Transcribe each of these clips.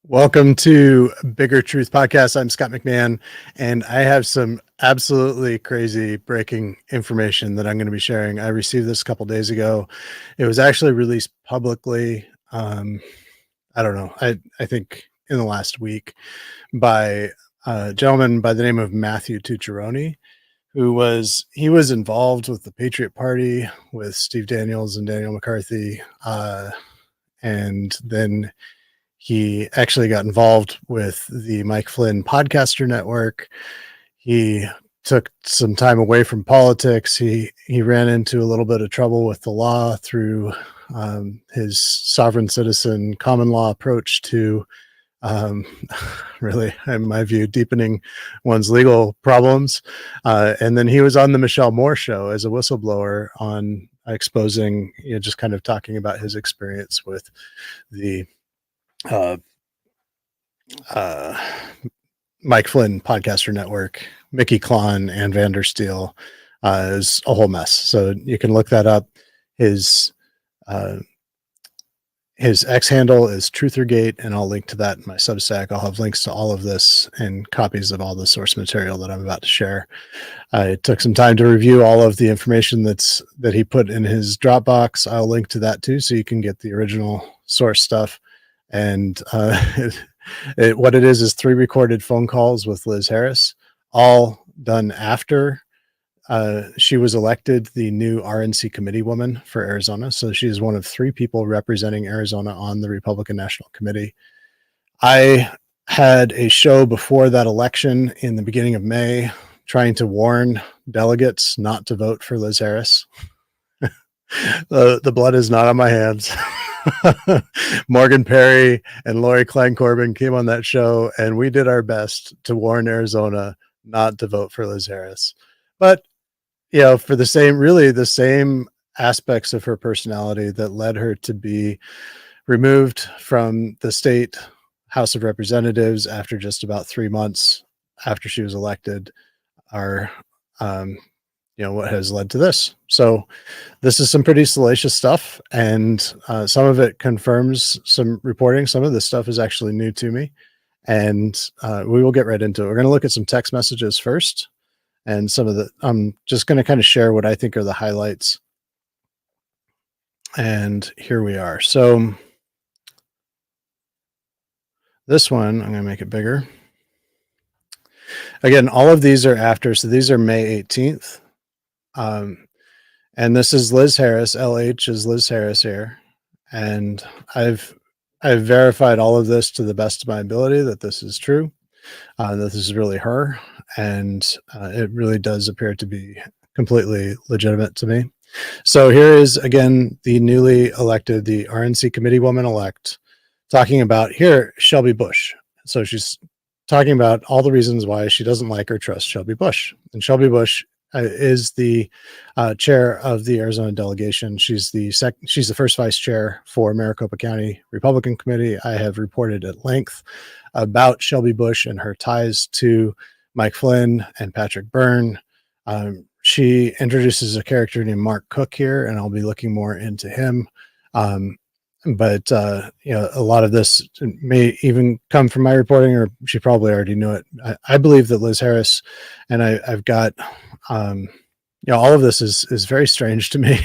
Welcome to Bigger Truth Podcast. I'm Scott McMahon, and I have some absolutely crazy breaking information that I'm going to be sharing. I received this a couple days ago. It was actually released publicly. I don't know. I think in the last week by a gentleman by the name of Matthew Tucciarone, who was involved with the Patriot Party with Steve Daniels and Daniel McCarthy, and then he actually got involved with the Mike Flynn Podcaster Network. He took some time away from politics. He ran into a little bit of trouble with the law through his sovereign citizen common law approach to really, in my view, deepening one's legal problems. And then he was on the Michelle Moore show as a whistleblower on exposing, just kind of talking about his experience with the Mike Flynn Podcaster Network, Mickey Klon, and Vandersteel. Is a whole mess. So you can look that up. His X handle is Truthergate, and I'll link to that in my Substack. I'll have links to all of this and copies of all the source material that I'm about to share. It took some time to review all of the information that he put in his Dropbox. I'll link to that too, so you can get the original source stuff. And what it is 3 recorded phone calls with Liz Harris, all done after she was elected the new RNC committee woman for Arizona. So she is one of 3 people representing Arizona on the Republican National Committee. I had a show before that election in the beginning of May trying to warn delegates not to vote for Liz Harris. The blood is not on my hands. Morgan Perry and Lori Klein Corbin came on that show, and we did our best to warn Arizona not to vote for Liz Harris. But, for the same aspects of her personality that led her to be removed from the state House of Representatives after just about 3 months after she was elected are, what has led to this. So this is some pretty salacious stuff, and some of it confirms some reporting. Some of this stuff is actually new to me, and we will get right into it. We're going to look at some text messages first, and I'm just going to kind of share what I think are the highlights. And here we are. So this one, I'm going to make it bigger. Again, all of these are after, so these are May 18th. And this is Liz Harris. LH is Liz Harris here. And I've verified all of this to the best of my ability that this is true, that this is really her. And it really does appear to be completely legitimate to me. So here is, again, the newly elected, the RNC committee woman-elect, talking about here, Shelby Bush. So she's talking about all the reasons why she doesn't like or trust Shelby Bush. And Shelby Bush is the chair of the Arizona delegation. She's the first vice chair for Maricopa County Republican Committee. I have reported at length about Shelby Bush and her ties to Mike Flynn and Patrick Byrne. She introduces a character named Mark Cook here, and I'll be looking more into him. But a lot of this may even come from my reporting, or she probably already knew it. I believe that Liz Harris, and I've got, all of this is very strange to me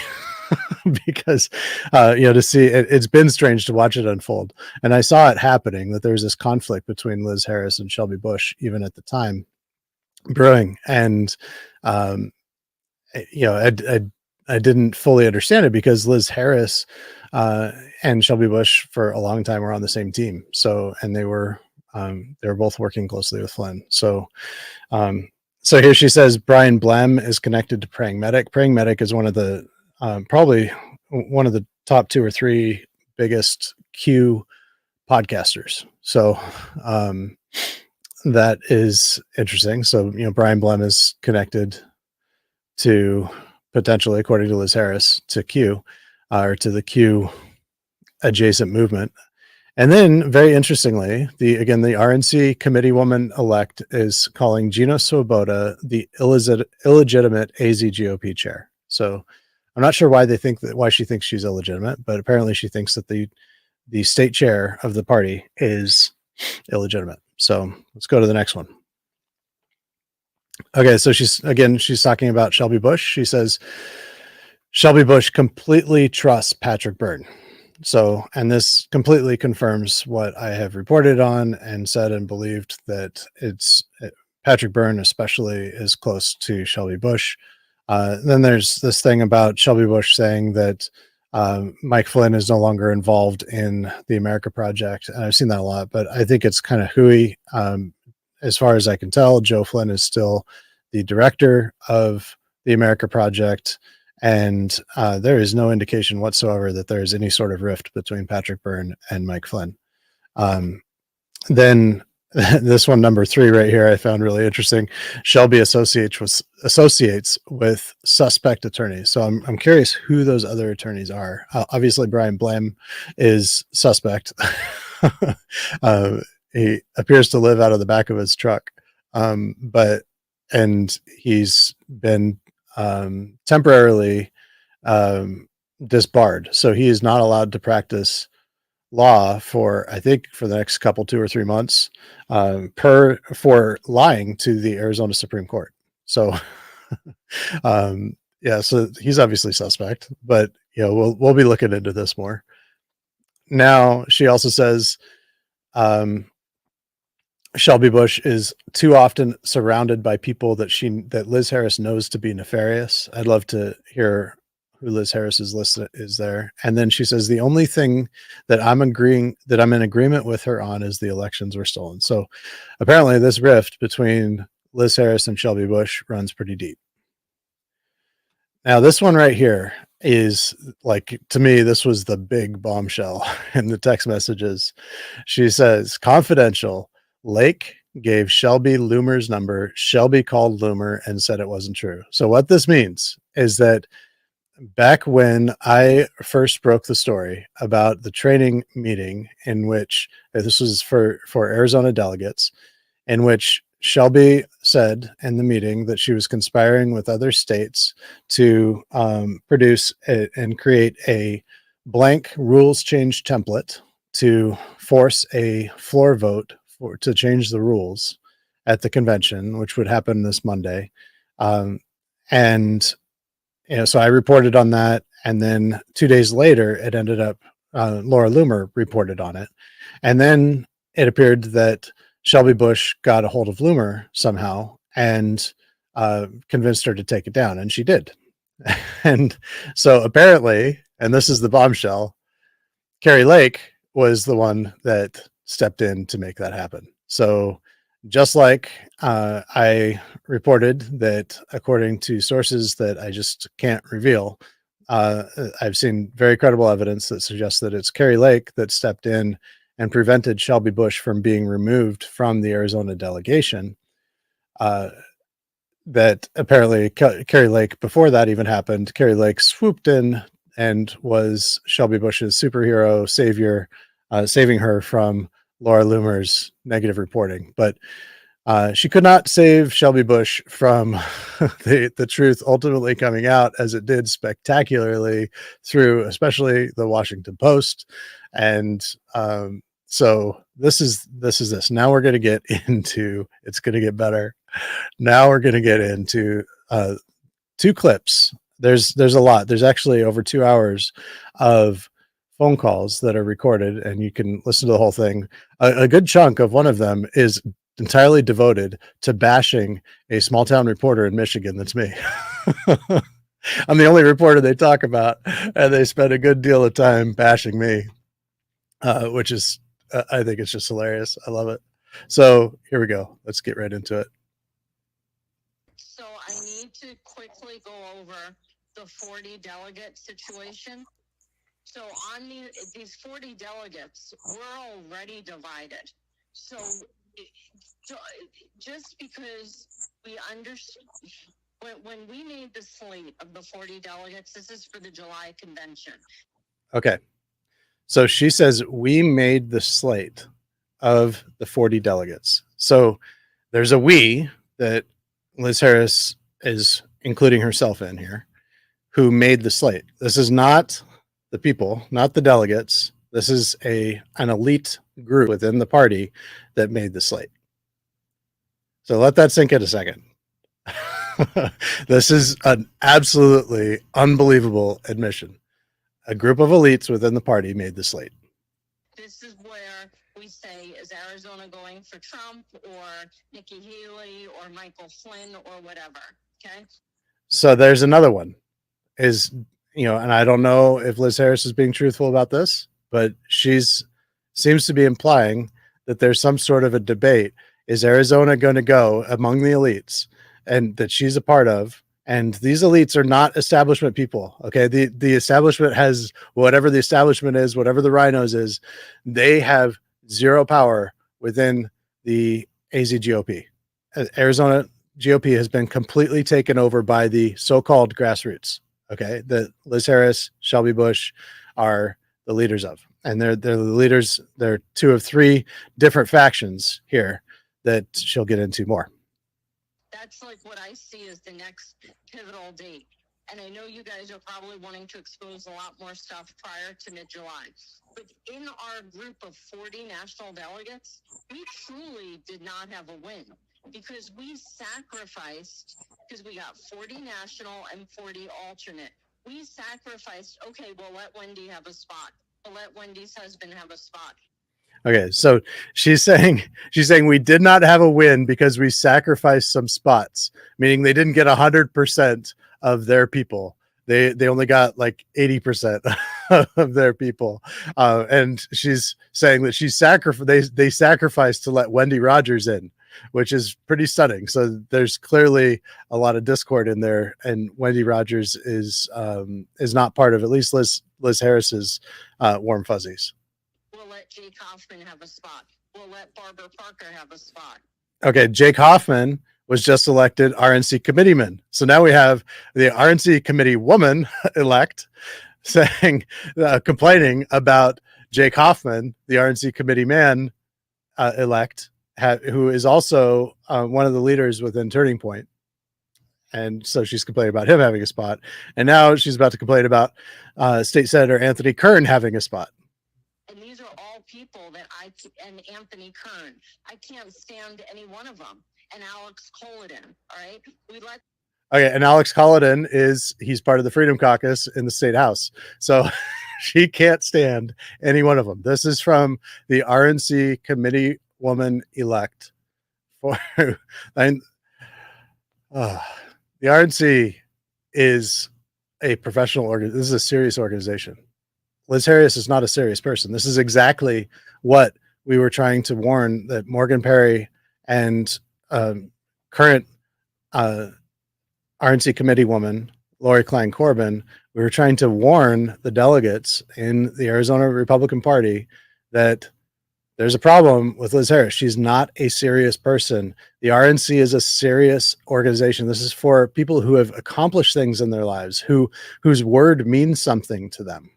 because, to see it's been strange to watch it unfold. And I saw it happening, that there was this conflict between Liz Harris and Shelby Bush, even at the time, brewing. And, I didn't fully understand it because Liz Harris and Shelby Bush for a long time were on the same team. So, and they were both working closely with Flynn. So, so here she says Brian Blem is connected to Praying Medic. Praying Medic is one of the probably one of the top 2 or 3 biggest Q podcasters. So that is interesting. So Brian Blem is connected to, potentially, according to Liz Harris, to Q, or to the Q adjacent movement. And then, very interestingly, the RNC committee woman elect is calling Gina Swoboda the illegitimate AZ GOP chair. So I'm not sure why she thinks she's illegitimate, but apparently she thinks that the state chair of the party is illegitimate. So let's go to the next one. Okay, so she's talking about Shelby Bush. She says Shelby Bush completely trusts Patrick Byrne. So, and this completely confirms what I have reported on and said and believed, that Patrick Byrne especially is close to Shelby Bush. Then there's this thing about Shelby Bush saying that Mike Flynn is no longer involved in the America Project. And I've seen that a lot, but I think it's kind of hooey. As far as I can tell, Joe Flynn is still the director of the America Project. And there is no indication whatsoever that there is any sort of rift between Patrick Byrne and Mike Flynn. Then this one, number 3 right here, I found really interesting. Shelby associates with suspect attorneys. So I'm curious who those other attorneys are. Obviously, Brian Blam is suspect. He appears to live out of the back of his truck, and he's been temporarily disbarred. So he is not allowed to practice law for, I think, for the next 2 or 3 months, for lying to the Arizona Supreme Court. So, yeah, so he's obviously suspect, but we'll be looking into this more. Now, she also says, Shelby Bush is too often surrounded by people that Liz Harris knows to be nefarious. I'd love to hear who Liz Harris's list is there. And then she says the only thing that I'm in agreement with her on is the elections were stolen. So apparently this rift between Liz Harris and Shelby Bush runs pretty deep. Now this one right here is, like, to me, this was the big bombshell in the text messages. She says, confidential, Lake gave Shelby Loomer's number. Shelby called Loomer and said it wasn't true. So what this means is that back when I first broke the story about the training meeting, in which this was for Arizona delegates, in which Shelby said in the meeting that she was conspiring with other states to produce and create a blank rules change template to force a floor vote to change the rules at the convention, which would happen this Monday. And so I reported on that. And then 2 days later, it ended up, Laura Loomer reported on it. And then it appeared that Shelby Bush got a hold of Loomer somehow and convinced her to take it down. And she did. And so apparently, and this is the bombshell, Kari Lake was the one that stepped in to make that happen. So just like I reported that, according to sources that I just can't reveal, I've seen very credible evidence that suggests that it's Kari Lake that stepped in and prevented Shelby Bush from being removed from the Arizona delegation. That apparently Kari Lake, before that even happened, Kari Lake swooped in and was Shelby Bush's superhero savior, saving her from Laura Loomer's negative reporting. But she could not save Shelby Bush from the truth ultimately coming out, as it did spectacularly through especially the Washington Post. And so this is this. Now we're going to get into, it's going to get better. Now we're going to get into 2 clips. There's a lot. There's actually over 2 hours of phone calls that are recorded, and you can listen to the whole thing. A good chunk of one of them is entirely devoted to bashing a small town reporter in Michigan. That's me. I'm the only reporter they talk about, and they spend a good deal of time bashing me, which is, I think it's just hilarious. I love it. So here we go. Let's get right into it. So I need to quickly go over the 40 delegate situation. So on these 40 delegates, we're already divided. So just because we understand, when we made the slate of the 40 delegates, this is for the July convention. Okay. So she says we made the slate of the 40 delegates. So there's a we that Liz Harris is including herself in here, who made the slate. This is not the people, not the delegates. This is an elite group within the party that made the slate. So let that sink in a second. This is an absolutely unbelievable admission. A group of elites within the party made the slate. This is where we say, is Arizona going for Trump or Nikki Haley or Michael Flynn or whatever? Okay. So there's another one is, and I don't know if Liz Harris is being truthful about this, but seems to be implying that there's some sort of a debate. Is Arizona going to go among the elites and that she's a part of? And these elites are not establishment people. Okay. The establishment has whatever the establishment is, whatever the rhinos is, they have zero power within the AZ GOP. Arizona GOP has been completely taken over by the so-called grassroots. Okay. That Liz Harris, Shelby Bush are the leaders of, and they're the leaders. They're two of three different factions here that she'll get into more. That's like what I see as the next pivotal date. And I know you guys are probably wanting to expose a lot more stuff prior to mid-July. But in our group of 40 national delegates, we truly did not have a win because we sacrificed, because we got 40 national and 40 alternate. We sacrificed, okay, we'll let Wendy have a spot. We'll let Wendy's husband have a spot. Okay, so she's saying we did not have a win because we sacrificed some spots, meaning they didn't get 100% of their people. They only got like 80% of their people, and she's saying that they sacrificed to let Wendy Rogers in, which is pretty stunning. So there's clearly a lot of discord in there, and Wendy Rogers is not part of at least Liz Harris's warm fuzzies. We'll let Jake Hoffman have a spot. We'll let Barbara Parker have a spot. Okay, Jake Hoffman was just elected RNC committeeman. So now we have the RNC committee woman elect saying, complaining about Jake Hoffman, the RNC committee man elect, who is also one of the leaders within Turning Point. And so she's complaining about him having a spot. And now she's about to complain about State Senator Anthony Kern having a spot. And these are all people that and Anthony Kern, I can't stand any one of them. And Alex Colladin, all right? Okay, and Alex Colladin he's part of the Freedom Caucus in the state house. So she can't stand any one of them. This is from the RNC committee woman elect. The RNC is a professional organization. This is a serious organization. Liz Harris is not a serious person. This is exactly what we were trying to warn that Morgan Perry and current RNC committee woman, Lori Klein Corbin, we were trying to warn the delegates in the Arizona Republican Party that there's a problem with Liz Harris. She's not a serious person. The RNC is a serious organization. This is for people who have accomplished things in their lives, whose word means something to them.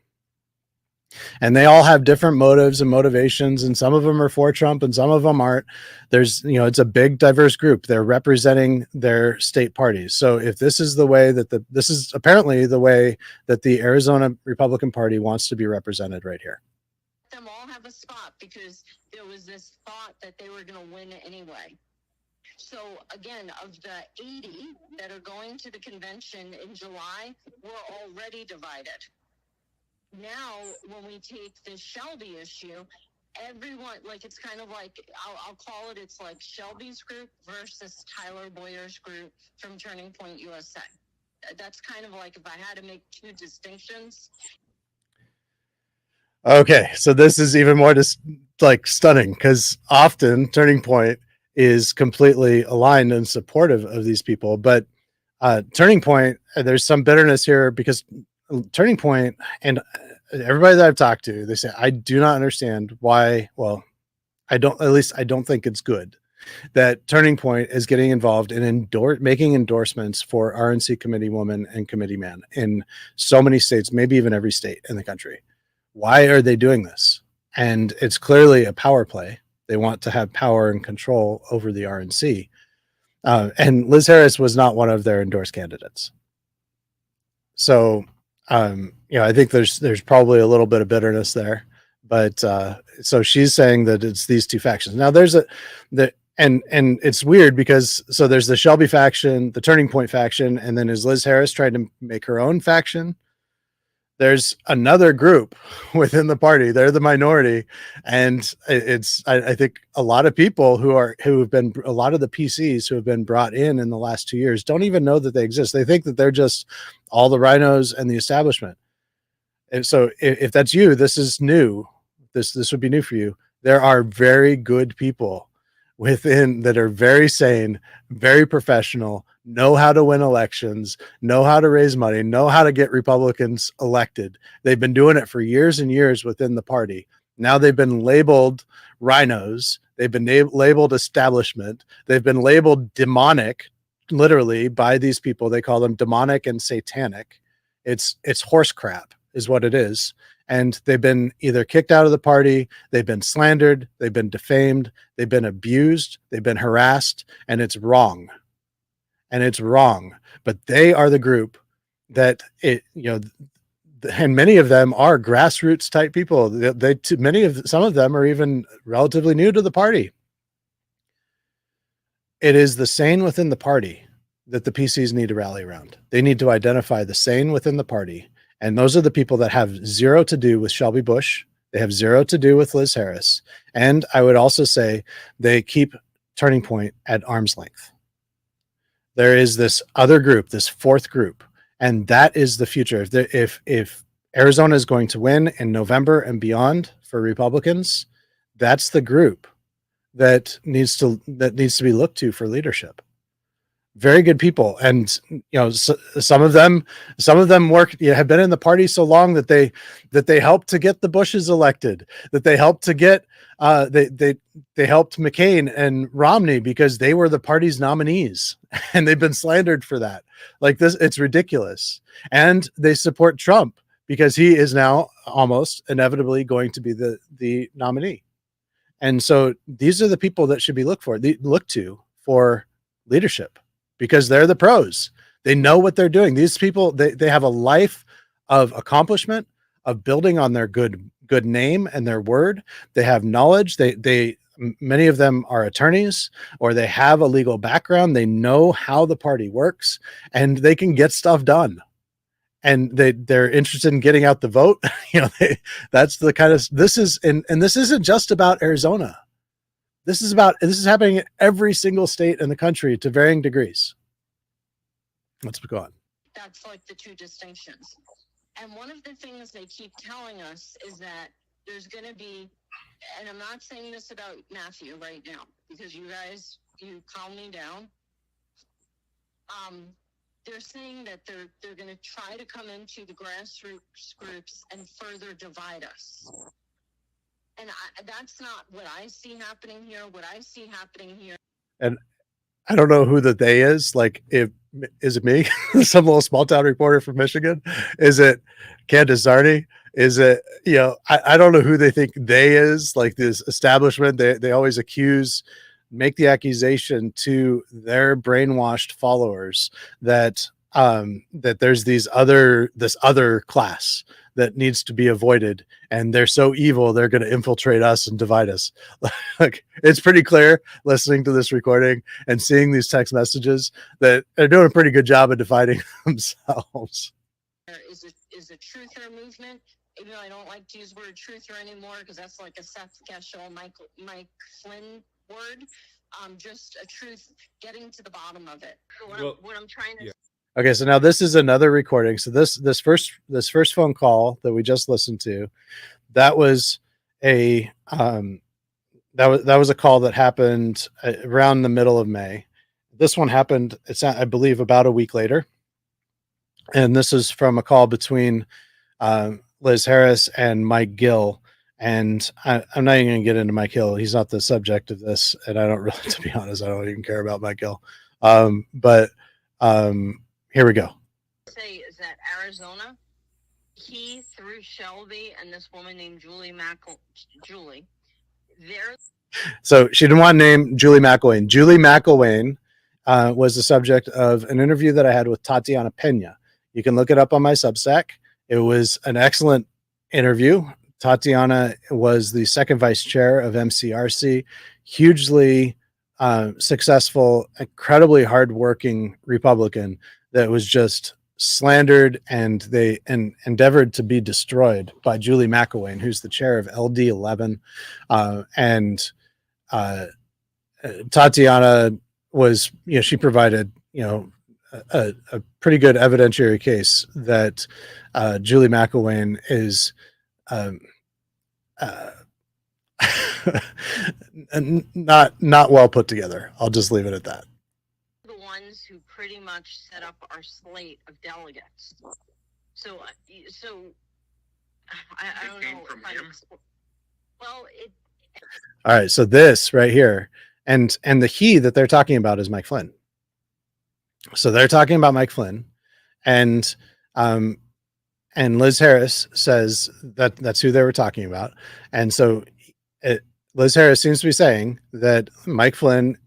And they all have different motives and motivations, and some of them are for Trump and some of them aren't. It's a big, diverse group. They're representing their state parties. So if this is the way that this is apparently the way that the Arizona Republican Party wants to be represented right here. Them all have a spot because there was this thought that they were going to win anyway. So again, of the 80 that are going to the convention in July, we're already divided. Now, when we take the Shelby issue, everyone, like, it's kind of like, I'll call it, it's like Shelby's group versus Tyler Boyer's group from Turning Point USA. That's kind of like if I had to make two distinctions. Okay, so this is even more just like stunning because often Turning Point is completely aligned and supportive of these people, but Turning Point, there's some bitterness here because Turning Point and everybody that I've talked to, they say, I do not understand why. Well, I don't think it's good that Turning Point is getting involved in making endorsements for RNC committee woman and committee man in so many states, maybe even every state in the country. Why are they doing this? And it's clearly a power play. They want to have power and control over the RNC. And Liz Harris was not one of their endorsed candidates. So, I think there's probably a little bit of bitterness there But so she's saying that it's these two factions. Now there's and it's weird because so there's the Shelby faction, the Turning Point faction, and then is Liz Harris trying to make her own faction? There's another group within the party. They're the minority. And I think a lot of people who have been, a lot of the PCs who have been brought in the last 2 years don't even know that they exist. They think that they're just all the rhinos and the establishment. And so if that's you, this is new. This would be new for you. There are very good people within that are very sane, very professional, know how to win elections, know how to raise money, know how to get Republicans elected. They've been doing it for years and years within the party. Now they've been labeled rhinos. They've been labeled establishment. They've been labeled demonic, literally, by these people. They call them demonic and satanic. It's horse crap is what it is. And they've been either kicked out of the party, they've been slandered, they've been defamed, they've been abused, they've been harassed, and it's wrong. And it's wrong. But they are the group that and many of them are grassroots type people. Some of them are even relatively new to the party. It is the sane within the party that the PCs need to rally around. They need to identify the sane within the party. And those are the people that have zero to do with Shelby Bush. They have zero to do with Liz Harris. And I would also say they keep Turning Point at arm's length. There is this other group, this fourth group, and that is the future. If Arizona is going to win in November and beyond for Republicans, that's the group that needs to be looked to for leadership. Very good people, and some of them have been in the party so long that they helped to get the Bushes elected, that they helped to get they helped McCain and Romney because they were the party's nominees, and they've been slandered for that. Like this, it's ridiculous. And they support Trump because he is now almost inevitably going to be the nominee. And so these are the people that should be looked to for leadership, because they're the pros. They know what they're doing. These people, they have a life of accomplishment, of building on their good name and their word. They have knowledge. Many of them are attorneys, or they have a legal background. They know how the party works, and they can get stuff done. And they're interested in getting out the vote. That's the kind of, this isn't just about Arizona. This is happening in every single state in the country to varying degrees. Let's go on. That's like the two distinctions. And one of the things they keep telling us is that there's going to be, and I'm not saying this about Matthew right now, because you calm me down. They're saying that they're going to try to come into the grassroots groups and further divide us. And that's not what I see happening here. What I see happening here. And I don't know who the they is. Like, is it me? Some little small town reporter from Michigan? Is it Candace Zarni? Is it, I don't know who they think they is, like this establishment. They always make the accusation to their brainwashed followers that there's this other class that needs to be avoided, and they're so evil they're going to infiltrate us and divide us. Like, it's pretty clear listening to this recording and seeing these text messages that they're doing a pretty good job of dividing themselves. There is a truther movement, even though I don't like to use the word truther anymore because that's like a Seth Keshel, Mike Flynn word. Just a truth, getting to the bottom of it. So what I'm trying to. Yeah. Okay, so now this is another recording. So this first phone call that we just listened to, that was a that was a call that happened around the middle of May. This one happened, I believe, about a week later, and this is from a call between Liz Harris and Mike Gill. And I'm not even going to get into Mike Gill. He's not the subject of this, and I don't really, to be honest, I don't even care about Mike Gill. But here we go. Say is that Arizona, he through Shelby and this woman named Julie. So she didn't want to name Julie McElwain. Julie McElwain was the subject of an interview that I had with Tatiana Pena. You can look it up on my Substack. It was an excellent interview. Tatiana was the second vice chair of MCRC, hugely successful, incredibly hardworking Republican that was just slandered, and they endeavored to be destroyed by Julie McElwain, who's the chair of LD11. Tatiana was, she provided, a pretty good evidentiary case that Julie McElwain is not well put together. I'll just leave it at that. The ones who pretty much set up our slate of delegates. So I don't know if I. Well, all right. So this right here, and the he that they're talking about is Mike Flynn. So they're talking about Mike Flynn, and Liz Harris says that that's who they were talking about. And so Liz Harris seems to be saying that Mike Flynn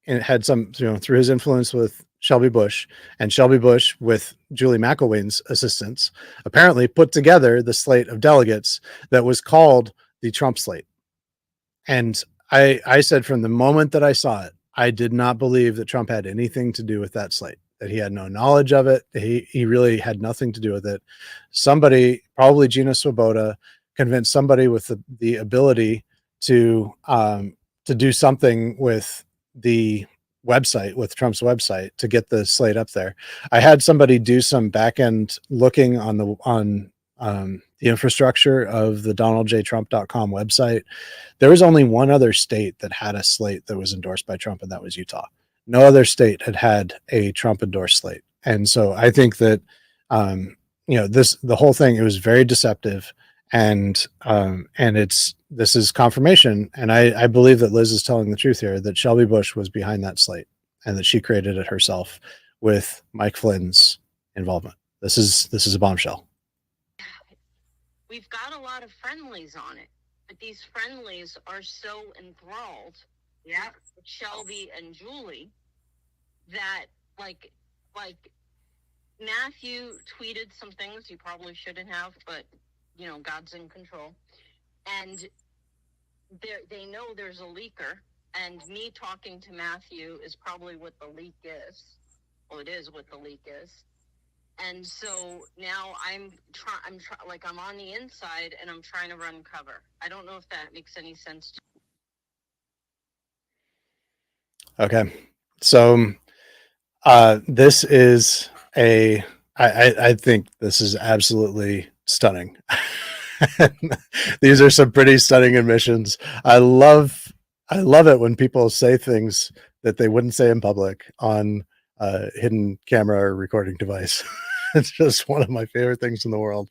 had some, through his influence with Shelby Bush, and Shelby Bush with Julie McElwain's assistance, apparently put together the slate of delegates that was called the Trump slate. And I said from the moment that I saw it, I did not believe that Trump had anything to do with that slate, that he had no knowledge of it. He really had nothing to do with it. Somebody, probably Gina Swoboda, convinced somebody with the ability to do something with the website, with Trump's website, to get the slate up there. I had somebody do some back end looking on the infrastructure of the DonaldJTrump.com website. There was only one other state that had a slate that was endorsed by Trump, and that was Utah. No other state had a Trump endorsed slate. And so I think that, the whole thing, it was very deceptive, and this is confirmation. And I believe that Liz is telling the truth here, that Shelby Bush was behind that slate and that she created it herself with Mike Flynn's involvement. This is a bombshell. We've got a lot of friendlies on it, but these friendlies are so enthralled with Shelby and Julie that like Matthew tweeted some things he probably shouldn't have, but God's in control. And they know there's a leaker, and me talking to Matthew is probably what the leak is. Well, it is what the leak is. And so now I'm on the inside and I'm trying to run cover. I don't know if that makes any sense to you. Okay. So this is I think this is absolutely stunning. These are some pretty stunning admissions. I love it when people say things that they wouldn't say in public on a hidden camera or recording device. It's just one of my favorite things in the world.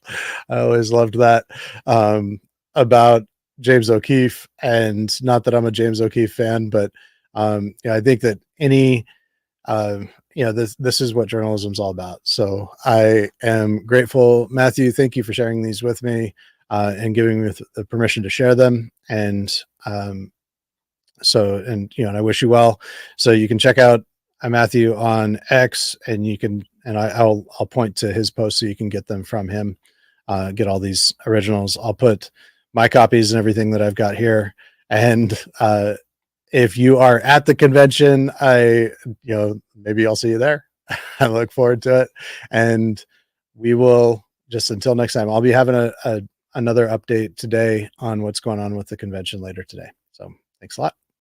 I always loved that about James O'Keefe, and not that I'm a James O'Keefe fan, but I think that any this is what journalism's all about. So I am grateful, Matthew. Thank you for sharing these with me and giving me the permission to share them. And and I wish you well. So you can check out Matthew on X, and you can, and I'll point to his post so you can get them from him. Get all these originals. I'll put my copies and everything that I've got here. And if you are at the convention, maybe I'll see you there. I look forward to it. And we will, just until next time, I'll be having another update today on what's going on with the convention later today. So thanks a lot.